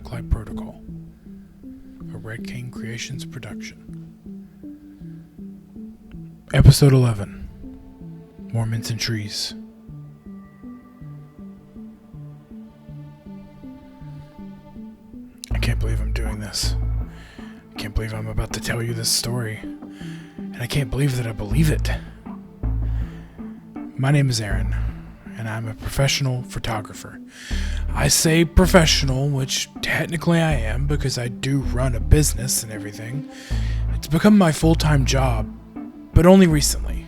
Blacklight Protocol, a Red King Creations production. Episode 11, Mormons and Trees. I can't believe I'm doing this. I can't believe I'm about to tell you this story. And I can't believe that I believe it. My name is Aaron, and I'm a professional photographer. I say professional, which technically I am because I do run a business and everything. It's become my full-time job, but only recently.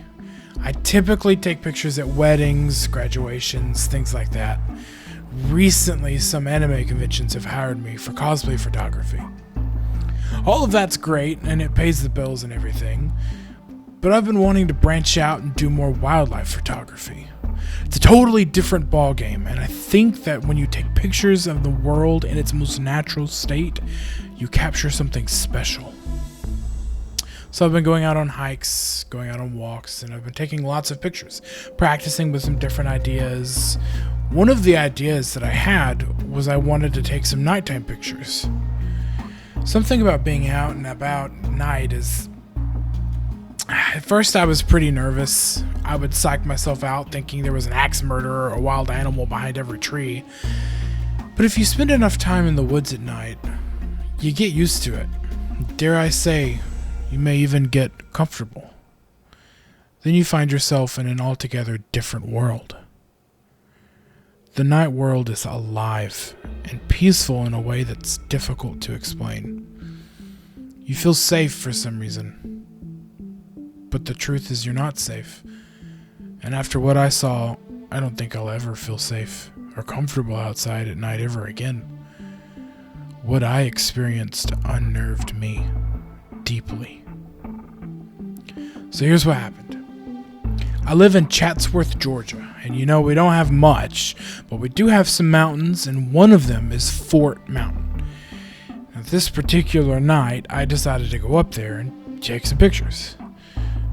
I typically take pictures at weddings, graduations, things like that. Recently, some anime conventions have hired me for cosplay photography. All of that's great, and it pays the bills and everything, but I've been wanting to branch out and do more wildlife photography. It's a totally different ballgame, and I think that when you take pictures of the world in its most natural state, you capture something special. So I've been going out on hikes, going out on walks, and I've been taking lots of pictures, practicing with some different ideas. One of the ideas that I had was I wanted to take some nighttime pictures. Something about being out and about at night is... At first I was pretty nervous. I would psych myself out thinking there was an axe murderer or a wild animal behind every tree. But if you spend enough time in the woods at night, you get used to it. Dare I say, you may even get comfortable. Then you find yourself in an altogether different world. The night world is alive and peaceful in a way that's difficult to explain. You feel safe for some reason. But the truth is you're not safe. And after what I saw, I don't think I'll ever feel safe or comfortable outside at night ever again. What I experienced unnerved me deeply. So here's what happened. I live in Chatsworth, Georgia, and we don't have much, but we do have some mountains, and one of them is Fort Mountain. Now, this particular night, I decided to go up there and take some pictures.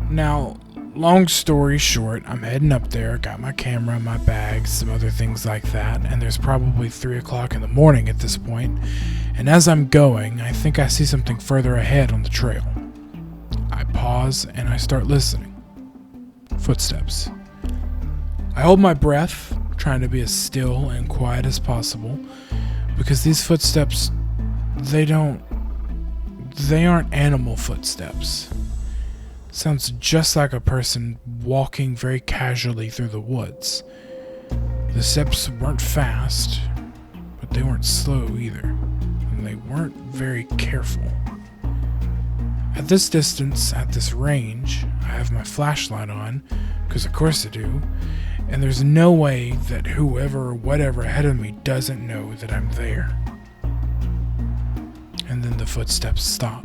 Now, long story short, I'm heading up there, got my camera, my bags, some other things like that, and there's probably 3 o'clock in the morning at this point, and as I'm going, I think I see something further ahead on the trail. I pause and I start listening. Footsteps. I hold my breath, trying to be as still and quiet as possible, because these footsteps, they aren't animal footsteps. Sounds just like a person walking very casually through the woods. The steps weren't fast, but they weren't slow either, and they weren't very careful. At this distance, at this range, I have my flashlight on, because of course I do, and there's no way that whoever or whatever ahead of me doesn't know that I'm there. And then the footsteps stop.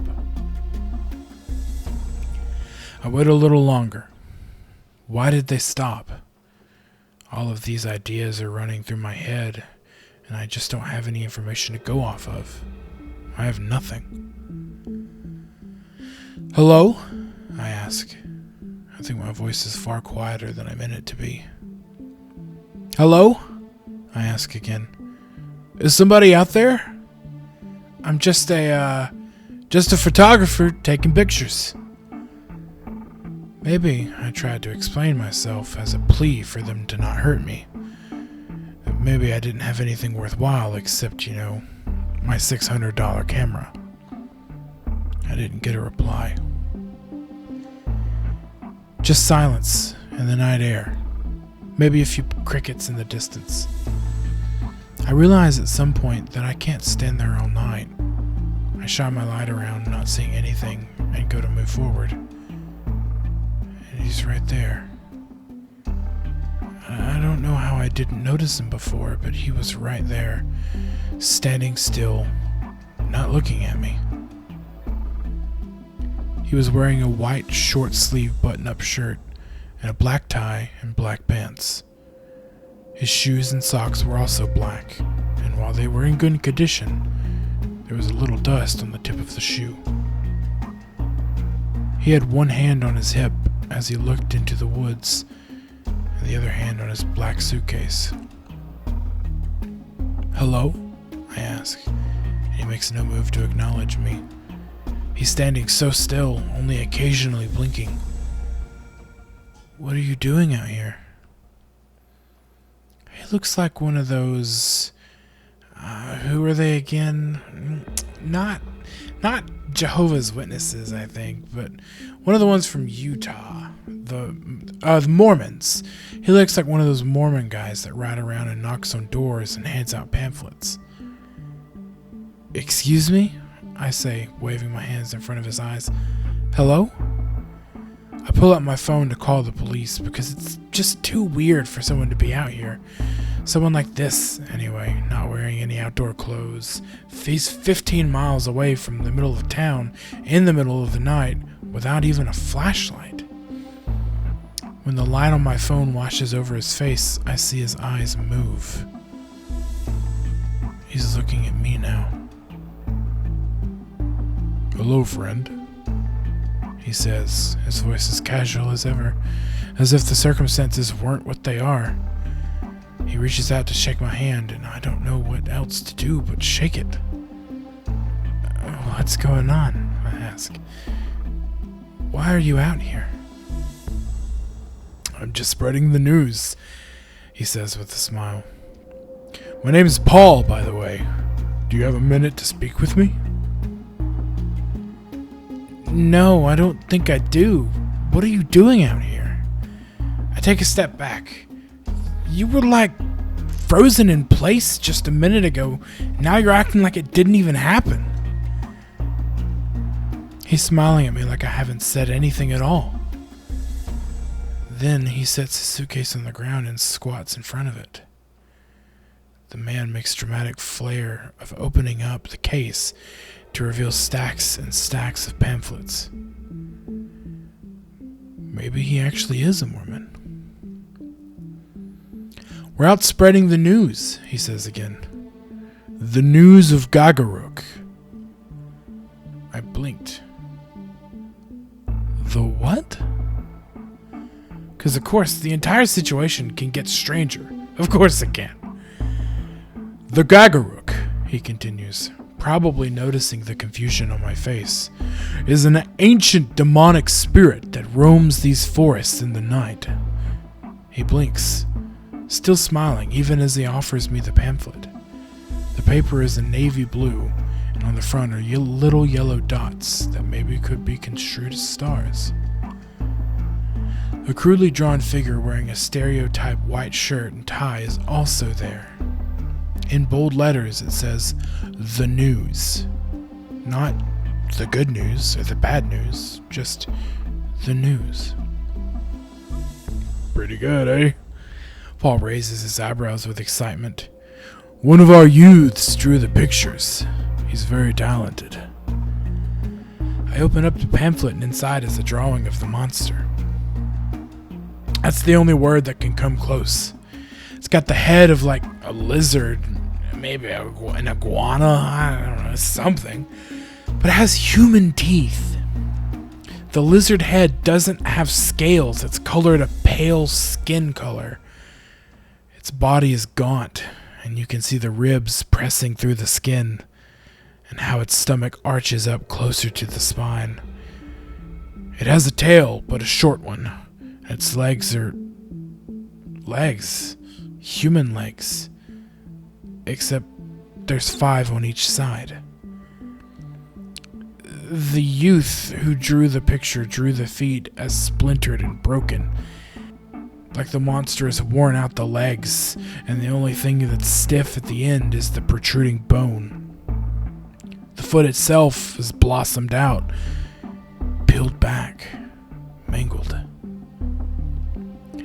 I wait a little longer. Why did they stop? All of these ideas are running through my head, and I just don't have any information to go off of. I have nothing. Hello? I ask. I think my voice is far quieter than I meant it to be. Hello? I ask again. Is somebody out there? I'm just a photographer taking pictures. Maybe I tried to explain myself as a plea for them to not hurt me. Maybe I didn't have anything worthwhile except, my $600 camera. I didn't get a reply. Just silence and the night air. Maybe a few crickets in the distance. I realize at some point that I can't stand there all night. I shine my light around, not seeing anything, and go to move forward. He's right there. I don't know how I didn't notice him before, but he was right there, standing still, not looking at me. He was wearing a white short-sleeve button-up shirt and a black tie and black pants. His shoes and socks were also black, and while they were in good condition, there was a little dust on the tip of the shoe. He had one hand on his hip as he looked into the woods, and the other hand on his black suitcase. Hello? I asked. He makes no move to acknowledge me. He's standing so still, only occasionally blinking. What are you doing out here? He looks like one of those... who are they again? Not Jehovah's Witnesses, I think, but one of the ones from Utah. The Mormons. He looks like one of those Mormon guys that ride around and knocks on doors and hands out pamphlets. Excuse me? I say, waving my hands in front of his eyes. Hello? I pull out my phone to call the police because it's just too weird for someone to be out here. Someone like this, anyway, not wearing any outdoor clothes. He's 15 miles away from the middle of town, in the middle of the night, without even a flashlight. When the light on my phone washes over his face, I see his eyes move. He's looking at me now. Hello, friend, he says, his voice as casual as ever, as if the circumstances weren't what they are. He reaches out to shake my hand, and I don't know what else to do but shake it. What's going on? I ask. Why are you out here? I'm just spreading the news, he says with a smile. My name's Paul, by the way. Do you have a minute to speak with me? No, I don't think I do. What are you doing out here? I take a step back. You were like frozen in place just a minute ago. Now you're acting like it didn't even happen. He's smiling at me like I haven't said anything at all. Then he sets his suitcase on the ground and squats in front of it. The man makes dramatic flair of opening up the case to reveal stacks and stacks of pamphlets. Maybe he actually is a Mormon. We're out spreading the news, he says again. The news of Gagaruk. I blinked. The what? Because, of course, the entire situation can get stranger. Of course it can. The Gagaruk, he continues, probably noticing the confusion on my face, is an ancient demonic spirit that roams these forests in the night. He blinks, still smiling even as he offers me the pamphlet. The paper is in navy blue, and on the front are little yellow dots that maybe could be construed as stars. A crudely drawn figure wearing a stereotype white shirt and tie is also there. In bold letters it says, The News. Not the good news or the bad news, just the news. Pretty good, eh? Paul raises his eyebrows with excitement. One of our youths drew the pictures. He's very talented. I open up the pamphlet and inside is a drawing of the monster. That's the only word that can come close. It's got the head of like a lizard, maybe an iguana, I don't know, something. But it has human teeth. The lizard head doesn't have scales. It's colored a pale skin color. Its body is gaunt, and you can see the ribs pressing through the skin, and how its stomach arches up closer to the spine. It has a tail, but a short one. Its legs are legs. Human legs. Except there's 5 on each side. The youth who drew the picture drew the feet as splintered and broken. Like the monster has worn out the legs, and the only thing that's stiff at the end is the protruding bone. The foot itself is blossomed out, peeled back, mangled.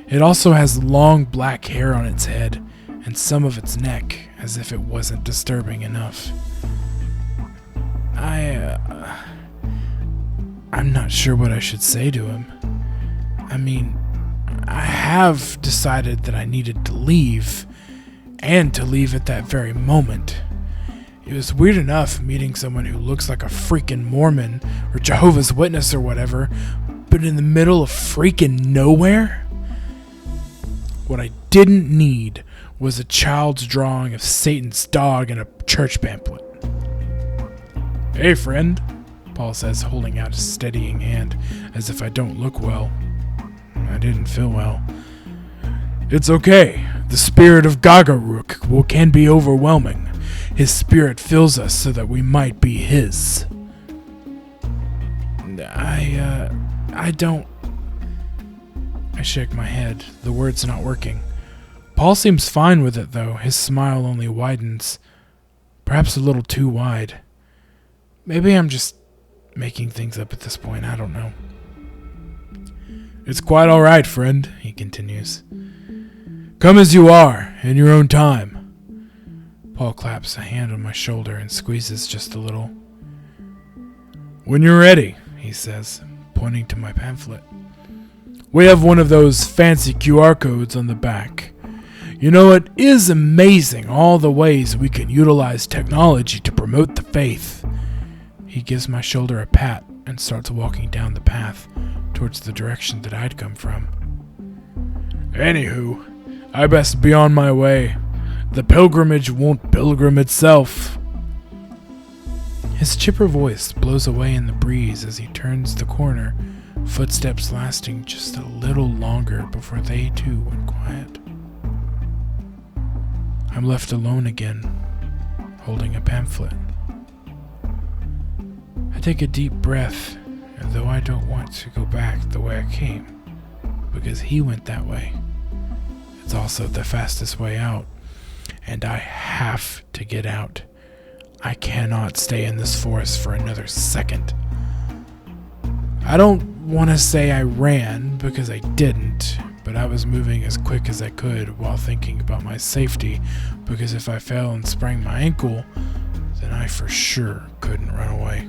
It also has long black hair on its head and some of its neck, as if it wasn't disturbing enough. I'm not sure what I should say to him. I mean, I have decided that I needed to leave, and to leave at that very moment. It was weird enough meeting someone who looks like a freaking Mormon or Jehovah's Witness or whatever, but in the middle of freaking nowhere? What I didn't need was a child's drawing of Satan's dog in a church pamphlet. Hey, friend, Paul says, holding out a steadying hand as if I don't look well. I didn't feel well. It's okay. The spirit of Gagaruk can be overwhelming. His spirit fills us so that we might be his. I don't... I shake my head. The word's not working. Paul seems fine with it, though. His smile only widens. Perhaps a little too wide. Maybe I'm just making things up at this point. I don't know. It's quite all right, friend, he continues. Come as you are, in your own time. Paul claps a hand on my shoulder and squeezes just a little. When you're ready, he says, pointing to my pamphlet. We have one of those fancy QR codes on the back. You know, it is amazing all the ways we can utilize technology to promote the faith. He gives my shoulder a pat and starts walking down the path towards the direction that I'd come from. Anywho, I best be on my way. The pilgrimage won't pilgrim itself. His chipper voice blows away in the breeze as he turns the corner, footsteps lasting just a little longer before they too went quiet. I'm left alone again, holding a pamphlet. I take a deep breath, and though I don't want to go back the way I came, because he went that way, it's also the fastest way out, and I have to get out. I cannot stay in this forest for another second. I don't want to say I ran, because I didn't, but I was moving as quick as I could while thinking about my safety, because if I fell and sprained my ankle, then I for sure couldn't run away.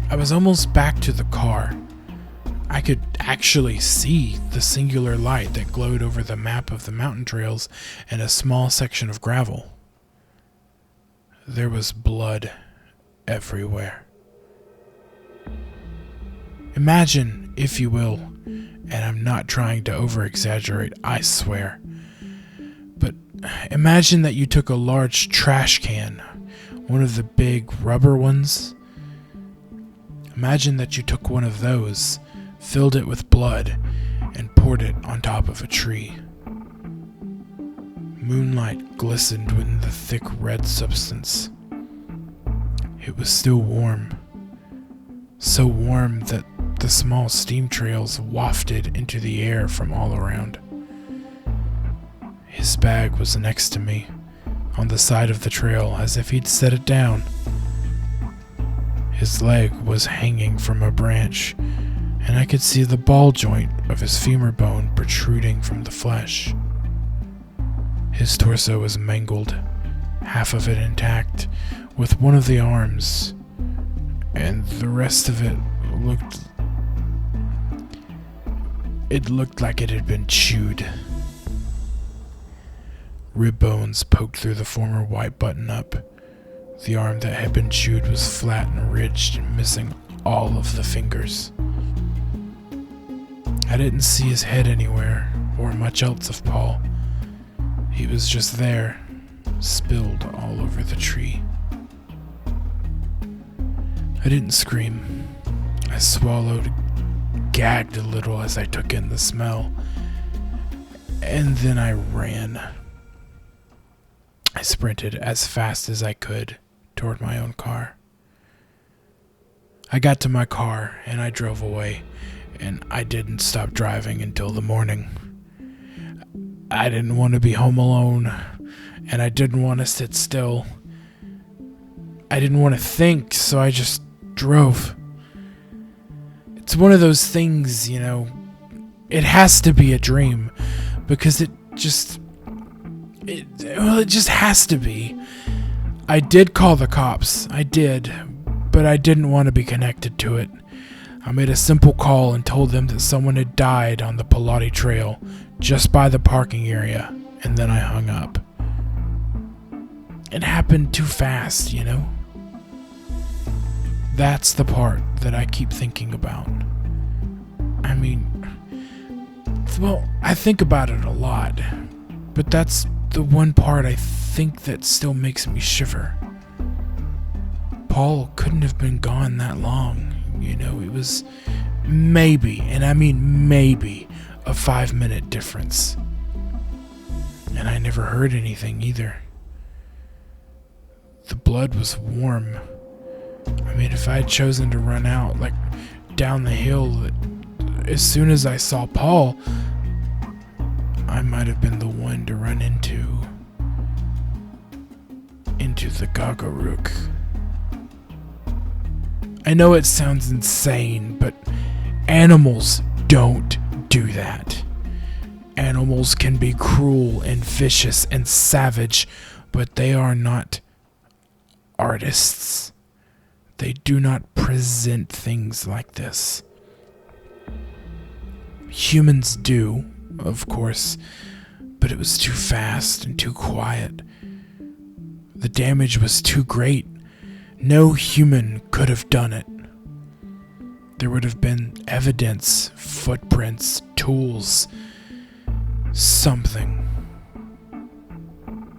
I was almost back to the car. I could actually see the singular light that glowed over the map of the mountain trails and a small section of gravel. There was blood everywhere. Imagine, if you will, and I'm not trying to over-exaggerate, I swear, but imagine that you took a large trash can, one of the big rubber ones. Imagine that you took one of those, filled it with blood, and poured it on top of a tree. Moonlight glistened within the thick red substance. It was still warm. So warm that the small steam trails wafted into the air from all around. His bag was next to me, on the side of the trail, as if he'd set it down. His leg was hanging from a branch, and I could see the ball joint of his femur bone protruding from the flesh. His torso was mangled, half of it intact, with one of the arms, and the rest of it looked like it had been chewed. Rib bones poked through the former white button-up. The arm that had been chewed was flat and ridged and missing all of the fingers. I didn't see his head anywhere, or much else of Paul. He was just there, spilled all over the tree. I didn't scream. I swallowed, gagged a little as I took in the smell, and then I ran. I sprinted as fast as I could toward my own car. I got to my car and I drove away, and I didn't stop driving until the morning. I didn't want to be home alone, and I didn't want to sit still. I didn't want to think, so I just drove. It's one of those things, you know, it has to be a dream, because it just has to be. I did call the cops, I did, but I didn't want to be connected to it. I made a simple call and told them that someone had died on the Pilati Trail, just by the parking area, and then I hung up. It happened too fast, you know? That's the part that I keep thinking about. I mean, well, I think about it a lot, but that's the one part I think that still makes me shiver. Paul couldn't have been gone that long. It was maybe, and I mean maybe, a 5-minute difference. And I never heard anything either. The blood was warm. I mean, if I had chosen to run out, like, down the hill, as soon as I saw Paul, I might have been the one to run into the Gagarook. I know it sounds insane, but animals don't do that. Animals can be cruel and vicious and savage, but they are not artists. They do not present things like this. Humans do, of course, but it was too fast and too quiet. The damage was too great. No human could have done it. There would have been evidence, footprints, tools, something.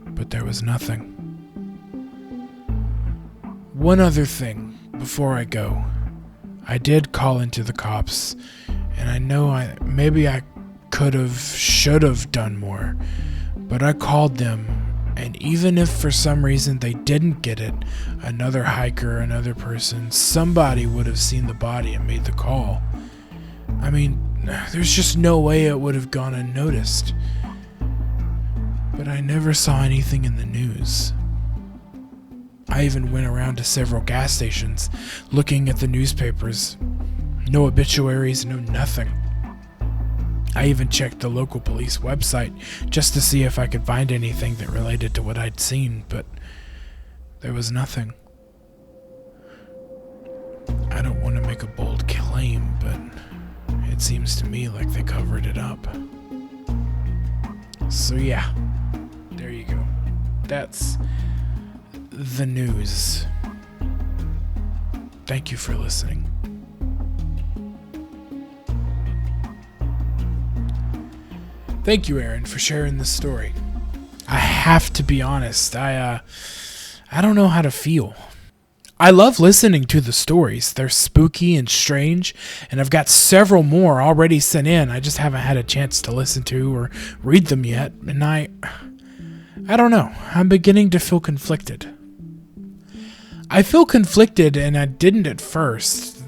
But there was nothing. One other thing before I go. I did call into the cops, and I know I could have, should have done more, but I called them, and even if for some reason they didn't get it, another hiker, another person, somebody would have seen the body and made the call. I mean, there's just no way it would have gone unnoticed. But I never saw anything in the news. I even went around to several gas stations looking at the newspapers. No obituaries, no nothing. I even checked the local police website just to see if I could find anything that related to what I'd seen, but there was nothing. I don't want to make a bold claim, but it seems to me like they covered it up. So yeah, there you go. That's the news. Thank you for listening. Thank you, Aaron, for sharing this story. I have to be honest, I don't know how to feel. I love listening to the stories. They're spooky and strange, and I've got several more already sent in. I just haven't had a chance to listen to or read them yet, and I don't know. I'm beginning to feel conflicted. I feel conflicted, and I didn't at first.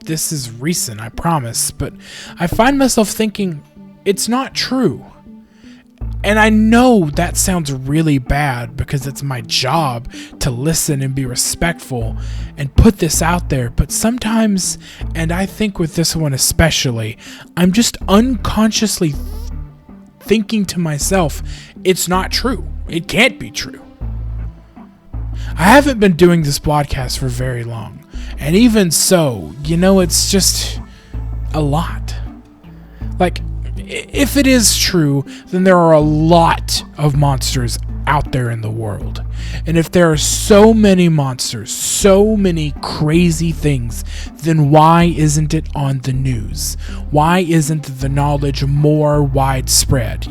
This is recent, I promise, but I find myself thinking, it's not true. And I know that sounds really bad because it's my job to listen and be respectful and put this out there. But sometimes, and I think with this one especially, I'm just unconsciously thinking to myself, it's not true. It can't be true. I haven't been doing this podcast for very long. And even so, it's just a lot. Like, if it is true, then there are a lot of monsters out there in the world. And if there are so many monsters, so many crazy things, then why isn't it on the news? Why isn't the knowledge more widespread?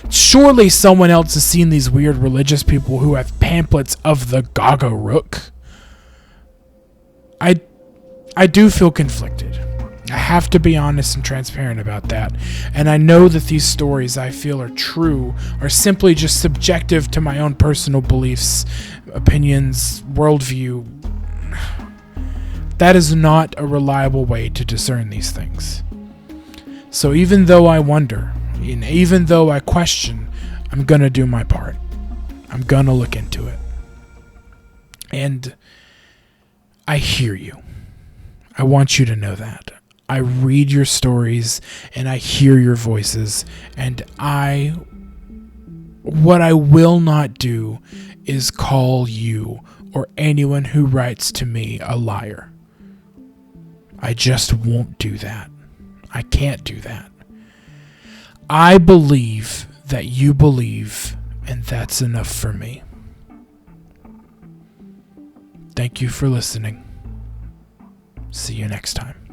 Surely someone else has seen these weird religious people who have pamphlets of the Gagarook. I do feel conflicted. I have to be honest and transparent about that. And I know that these stories I feel are true are simply just subjective to my own personal beliefs, opinions, worldview. That is not a reliable way to discern these things. So even though I wonder, and even though I question, I'm going to do my part. I'm going to look into it. And I hear you. I want you to know that. I read your stories and I hear your voices, and what I will not do is call you or anyone who writes to me a liar. I just won't do that. I can't do that. I believe that you believe, and that's enough for me. Thank you for listening. See you next time.